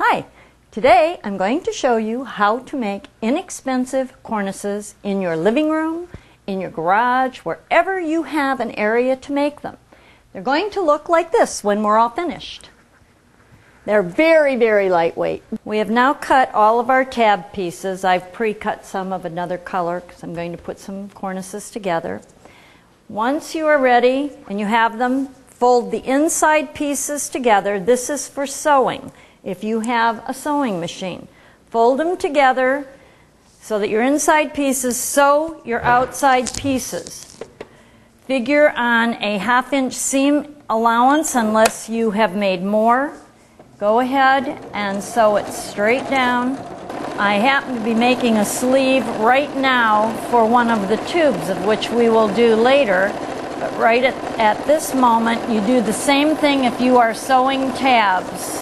Hi, today I'm going to show you how to make inexpensive cornices in your living room, in your garage, wherever you have an area to make them. They're going to look like this when we're all finished. They're very, very lightweight. We have now cut all of our tab pieces. I've pre-cut some of another color because I'm going to put some cornices together. Once you are ready and you have them, fold the inside pieces together. This is for sewing. If you have a sewing machine, fold them together so that your inside pieces sew your outside pieces. Figure on a 1/2 inch seam allowance unless you have made more. Go ahead and sew it straight down. I happen to be making a sleeve right now for one of the tubes, of which we will do later. But right at this moment, you do the same thing if you are sewing tabs.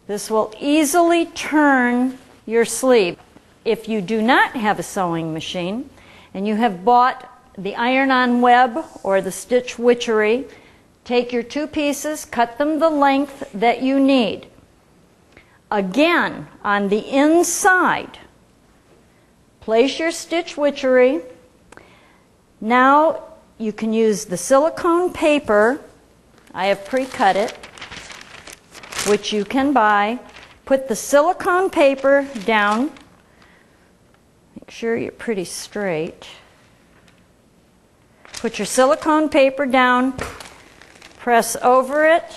This will easily turn your sleeve. If you do not have a sewing machine and you have bought the iron-on web or the stitch witchery, take your two pieces, cut them the length that you need. Again, on the inside, place your stitch witchery. Now you can use the silicone paper. I have pre-cut it, which you can buy. Put the silicone paper down. Make sure you're pretty straight. Put your silicone paper down. Press over it.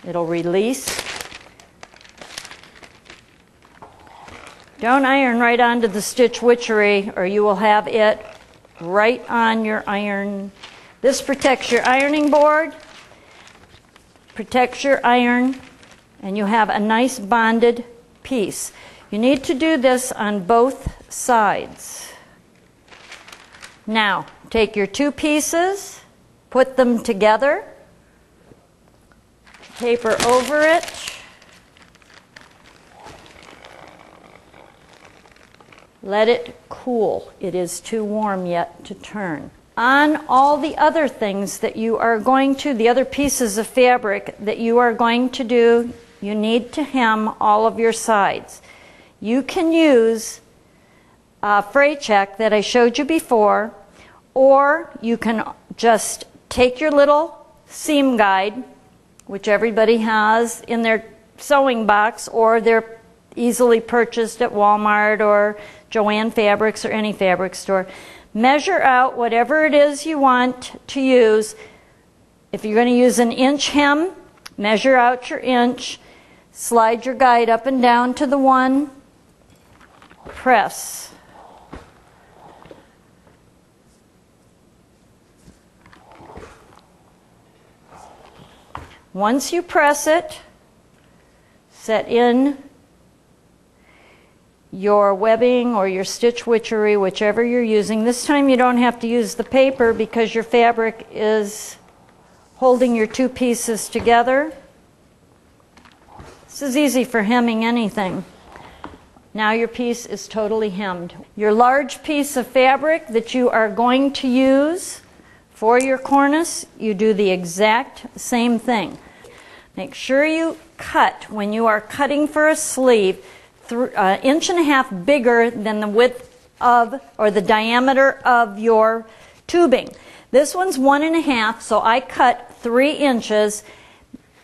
It'll release. Don't iron right onto the stitch witchery or you will have it right on your iron. This protects your ironing board, protects your iron, and you have a nice bonded piece. You need to do this on both sides. Now, take your two pieces, put them together, paper over it. Let it cool. It is too warm yet to turn. On all the other things that you are going to, the other pieces of fabric that you are going to do, you need to hem all of your sides. You can use a fray check that I showed you before, or you can just take your little seam guide, which everybody has in their sewing box, or they're easily purchased at Walmart or Joann Fabrics or any fabric store. Measure out whatever it is you want to use. If you're going to use an inch hem, measure out your inch. Slide your guide up and down to the one. Press. Once you press it, set in your webbing or your stitch witchery, whichever you're using. This time you don't have to use the paper because your fabric is holding your two pieces together. This is easy for hemming anything. Now your piece is totally hemmed. Your large piece of fabric that you are going to use for your cornice, you do the exact same thing. Make sure you cut, when you are cutting for a sleeve, 1.5 inches bigger than the width of, or the diameter of your tubing. This one's 1.5, so I cut 3 inches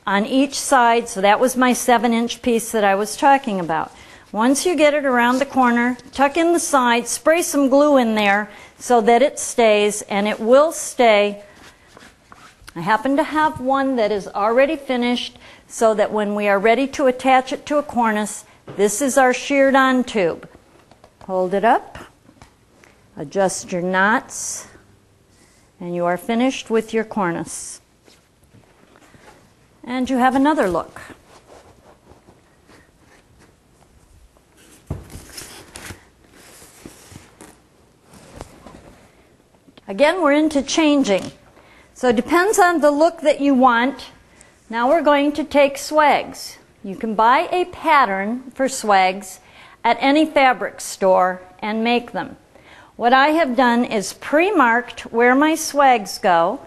on each side, so that was my 7-inch piece that I was talking about. Once you get it around the corner, tuck in the side, spray some glue in there so that it stays, and it will stay. I happen to have one that is already finished so that when we are ready to attach it to a cornice, this is our sheared on tube. Hold it up, adjust your knots, and you are finished with your cornice. And you have another look. Again, we're into changing. So it depends on the look that you want. Now we're going to take swags. You can buy a pattern for swags at any fabric store and make them. what I have done is pre-marked where my swags go,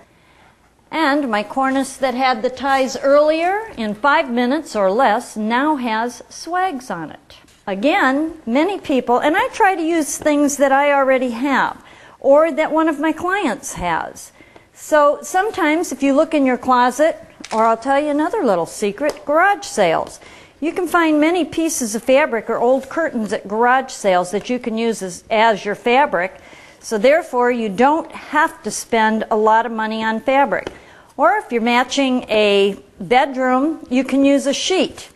and my cornice that had the ties earlier in 5 minutes or less now has swags on it. Again, many people, and I try to use things that I already have or that one of my clients has. So sometimes if you look in your closet, or I'll tell you another little secret, garage sales. You can find many pieces of fabric or old curtains at garage sales that you can use as your fabric. So therefore, you don't have to spend a lot of money on fabric. Or if you're matching a bedroom, you can use a sheet.